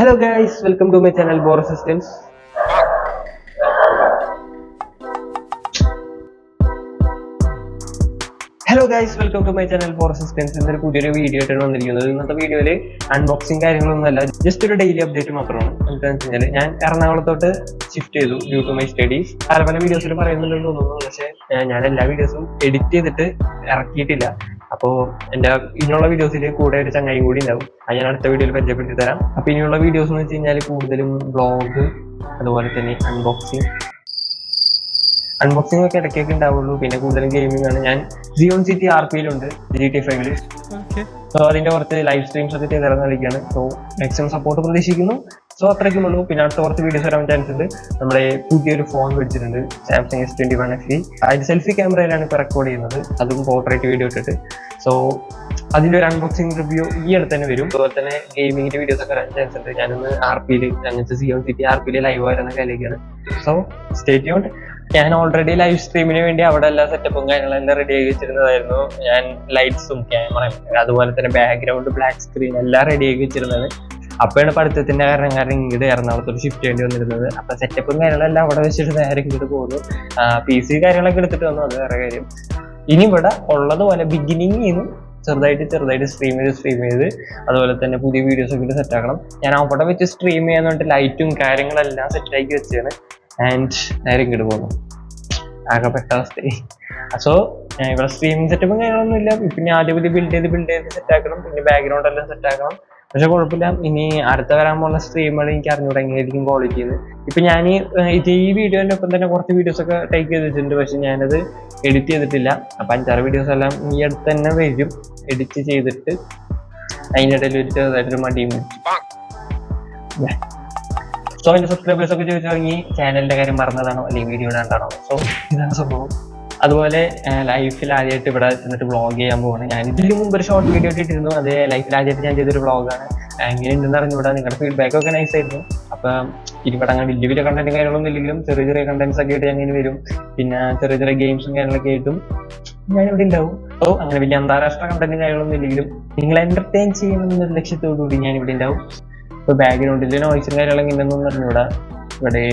Hello guys, welcome to my channel Bore Systems. Hello guys, welcome to my channel Bore Systems. ഇന്നൊരു പുതിയൊരു video ആയിട്ടാണ് വന്നിരിക്കുന്നത്. ഇന്നത്തെ വീഡിയോയിൽ അൺബോക്സിങ് കാര്യങ്ങളൊന്നുമല്ല, ജസ്റ്റ് ഒരു ഡെയിലി അപ്ഡേറ്റ് മാത്രമാണ്. എന്താണെന്ന് വെച്ചാൽ ഞാൻ എറണാകുളത്തോട്ട് ഷിഫ്റ്റ് ചെയ്തു ഡ്യൂ ടു മൈ സ്റ്റഡീസ്. പല വീഡിയോസിൽ പറയുന്നുണ്ടെന്ന് തോന്നുന്നു, പക്ഷേ ഞാൻ എല്ലാ വീഡിയോസും എഡിറ്റ് ചെയ്തിട്ട് ഇറക്കിയിട്ടില്ല. അപ്പോൾ എൻ്റെ ഇനിയുള്ള വീഡിയോസിൽ കൂടെ ഒരു ചങ്ങായി കൂടി ഉണ്ടാവും, അത് ഞാൻ അടുത്ത വീഡിയോയിൽ പരിചയപ്പെടുത്തി തരാം. അപ്പോൾ ഇനിയുള്ള വീഡിയോസ് എന്ന് വെച്ച് കഴിഞ്ഞാൽ കൂടുതലും വ്ളോഗ്, അതുപോലെ തന്നെ അൺബോക്സിംഗ് ഒക്കെ ഇടയ്ക്കൊക്കെ ഉണ്ടാവുള്ളൂ. പിന്നെ കൂടുതലും ഗെയിമിംഗ് ആണ്. ഞാൻ സിയോൺ സിറ്റി RPയിലുണ്ട്, GTA 5. സോ അതിന്റെ കുറച്ച് ലൈവ് സ്ട്രീംസ് ഒക്കെ ചെയ്ത് കളിക്കുകയാണ്. സോ മാക്സിമം സപ്പോർട്ട് പ്രതീക്ഷിക്കുന്നു. സോ അത്രയ്ക്കും ഉള്ളൂ. പിന്നെ അടുത്ത കുറച്ച് വീഡിയോസ് വരാൻ ചാൻസ് ഉണ്ട്. നമ്മുടെ പുതിയൊരു ഫോൺ മേടിച്ചിട്ടുണ്ട്, സാംസങ് S21 FE. അതിന്റെ സെൽഫി ക്യാമറയിലാണ് ഇപ്പോൾ റെക്കോർഡ് ചെയ്യുന്നത്, അതും പോർട്രേറ്റ് വീഡിയോ ഇട്ടിട്ട്. സോ അതിന്റെ ഒരു അൺബോക്സിംഗ് റിവ്യൂ ഈ അടുത്ത് തന്നെ വരും. അതുപോലെ തന്നെ ഗെയിമിങ്ങിന്റെ വീഡിയോസ് ഒക്കെ വരാൻ ചാൻസ് ഉണ്ട്. ഞാനൊന്ന് RPയിൽ, അങ്ങനത്തെ സിയോൺ സിറ്റി RPയിൽ ലൈവ് വരുന്ന കാര്യമൊക്കെയാണ്. So stay tuned. ഞാൻ ഓൾറെഡി ലൈവ് സ്ട്രീമിന് വേണ്ടി അവിടെ എല്ലാ സെറ്റപ്പും കാര്യങ്ങളെല്ലാം റെഡി ആക്കി വെച്ചിരുന്നതായിരുന്നു. ഞാൻ ലൈറ്റ്സും ക്യാമറയും അതുപോലെ തന്നെ ബാക്ക്ഗ്രൗണ്ട് ബ്ലാക്ക് സ്ക്രീൻ എല്ലാം റെഡി ആക്കി വെച്ചിരുന്നത്. അപ്പോഴാണ് പഠിത്തത്തിന്റെ കാരണം ഇങ്ങോട്ട് എറണാകുളത്തോട്ട് ഷിഫ്റ്റ് ചെയ്യേണ്ടി വന്നിരുന്നത്. അപ്പൊ സെറ്റപ്പും കാര്യങ്ങളെല്ലാം അവിടെ വെച്ചിട്ട് നേരെ ഇങ്ങോട്ട് പോകുന്നു. PC കാര്യങ്ങളൊക്കെ എടുത്തിട്ട് വന്നു, അത് വേറെ കാര്യം. ഇനി ഇവിടെ ഉള്ളതുപോലെ ബിഗിനിങ്ങിൽ ചെറുതായിട്ട് സ്ട്രീം ചെയ്ത് അതുപോലെ തന്നെ പുതിയ വീഡിയോസ് ഒക്കെ സെറ്റ് ആക്കണം. ഞാൻ അവിടെ വെച്ച് സ്ട്രീം ചെയ്യാൻ വേണ്ടി ലൈറ്റും കാര്യങ്ങളെല്ലാം സെറ്റാക്കി വെച്ചാണ്. ആൻഡ് നേരെ ഇങ്ങോട്ട് പോകുന്നു. ആകെപ്പെട്ട അവസ്ഥയായി. സോ ഇവിടെ സ്ട്രീമിംഗ് സെറ്റപ്പും കാര്യങ്ങളൊന്നും ഇല്ല. പിന്നെ ആദ്യം ബിൽഡ് ചെയ്ത് സെറ്റ് ആക്കണം, പിന്നെ ബാക്ക്ഗ്രൗണ്ട് എല്ലാം സെറ്റ് ആക്കണം. പക്ഷെ കുഴപ്പമില്ല, ഇനി അടുത്ത വരാൻ പോകുന്ന സ്ട്രീമുകൾ എനിക്ക് അറിഞ്ഞൂടെ എങ്ങനെയായിരിക്കും ക്വാളിറ്റി ചെയ്യുന്നത്. ഇപ്പൊ ഞാൻ ഈ വീഡിയോന്റെ ഒപ്പം തന്നെ കുറച്ച് വീഡിയോസ് ഒക്കെ ടേക്ക് ചെയ്ത് വെച്ചിട്ടുണ്ട്, പക്ഷെ ഞാനത് എഡിറ്റ് ചെയ്തിട്ടില്ല. അപ്പൊ 5-6 വീഡിയോസ് എല്ലാം ഈ അടുത്ത് തന്നെ വരും, എഡിറ്റ് ചെയ്തിട്ട്. അതിൻ്റെ ഇടയിൽ ഒരു ചെറുതായിട്ടൊരു മടിയും. സോ എന്റെ സബ്സ്ക്രൈബേഴ്സ് ഒക്കെ ചോദിച്ചു തുടങ്ങി ചാനലിന്റെ കാര്യം മറന്നതാണോ അല്ലെങ്കിൽ വീഡിയോ ഇടാണ്ടാണോ. സോ ഇതാണ് സംഭവം. അതുപോലെ ലൈഫിൽ ആദ്യമായിട്ട് ഇവിടെ ചെന്നിട്ട് വ്ളോഗ് ചെയ്യാൻ പോവാണ്. ഞാൻ ഇതിന് മുമ്പ് ഒരു ഷോർട്ട് വീഡിയോ ഇട്ടിരുന്നു, അത് ലൈഫിൽ ആദ്യമായിട്ട് ഞാൻ ചെയ്തൊരു വ്ളോഗാണ്. എങ്ങനെ ഉണ്ടെന്ന് അറിഞ്ഞുകൂടാ, നിങ്ങളുടെ ഫീഡ്ബാക്ക് ഒക്കെ നൈസ് ആയിരുന്നു. അപ്പം ഇവിടെ അങ്ങനെ വലിയ കണ്ടന്റും കാര്യങ്ങളൊന്നും ഇല്ലെങ്കിലും ചെറിയ കണ്ടന്റ്സ് ഒക്കെ ആയിട്ട് ഞാൻ വരും. പിന്നെ ചെറിയ ഗെയിംസും കാര്യങ്ങളൊക്കെ ആയിട്ടും ഞാൻ ഇവിടെ ഉണ്ടാവും. സോ അങ്ങനെ വലിയ അന്താരാഷ്ട്ര കണ്ടന്റും കാര്യങ്ങളൊന്നും ഇല്ലെങ്കിലും നിങ്ങളെ എന്റർടൈൻ ചെയ്യണമെന്നൊരു ലക്ഷ്യത്തോടുകൂടി ഞാൻ ഇവിടെ ഉണ്ടാവും. ഇപ്പൊ ബാക്ക്ഗ്രൗണ്ടിൽ നോയ്സും കാര്യങ്ങളൊക്കെ ഉണ്ടെന്നൊന്നും അറിഞ്ഞൂടാ. ഇവിടെ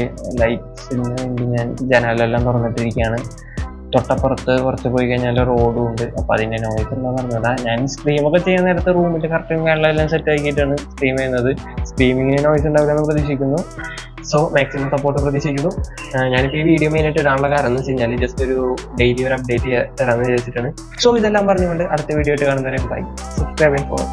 ലൈറ്റ്സിന് വേണ്ടി ഞാൻ ജനാലെല്ലാം തുറന്നിട്ടിരിക്കുകയാണ്. തൊട്ടപ്പുറത്ത് കുറച്ച് പോയി കഴിഞ്ഞാൽ റോഡും ഉണ്ട്, അപ്പൊ അതിന്റെ നോയ്സ് എന്താ പറഞ്ഞതാ. ഞാൻ സ്ട്രീമൊക്കെ ചെയ്യുന്ന നേരത്തെ റൂമിൽ കറക്റ്റും കാര്യങ്ങളെല്ലാം സെറ്റ് ആക്കിയിട്ടാണ് സ്ട്രീം ചെയ്യുന്നത്. സ്ട്രീമിങ്ങിന് നോയ്സ് ഉണ്ടാവില്ലെന്ന് പ്രതീക്ഷിക്കുന്നു. സോ മാക്സിമം സപ്പോർട്ട് പ്രതീക്ഷിക്കുന്നു. ഞാനിപ്പോൾ ഈ വീഡിയോ മെയിനായിട്ട് ഇടാനുള്ള കാരണം എന്ന് വെച്ച് കഴിഞ്ഞാൽ ജസ്റ്റ് ഒരു ഡെയിലി ഒരു അപ്ഡേറ്റ് തരാമെന്ന് വിചാരിച്ചിട്ടാണ്. സോ ഇതെല്ലാം പറഞ്ഞുകൊണ്ട് അടുത്ത വീഡിയോ ആയിട്ട് കാണുന്നവരെ ബൈ. Subscribe four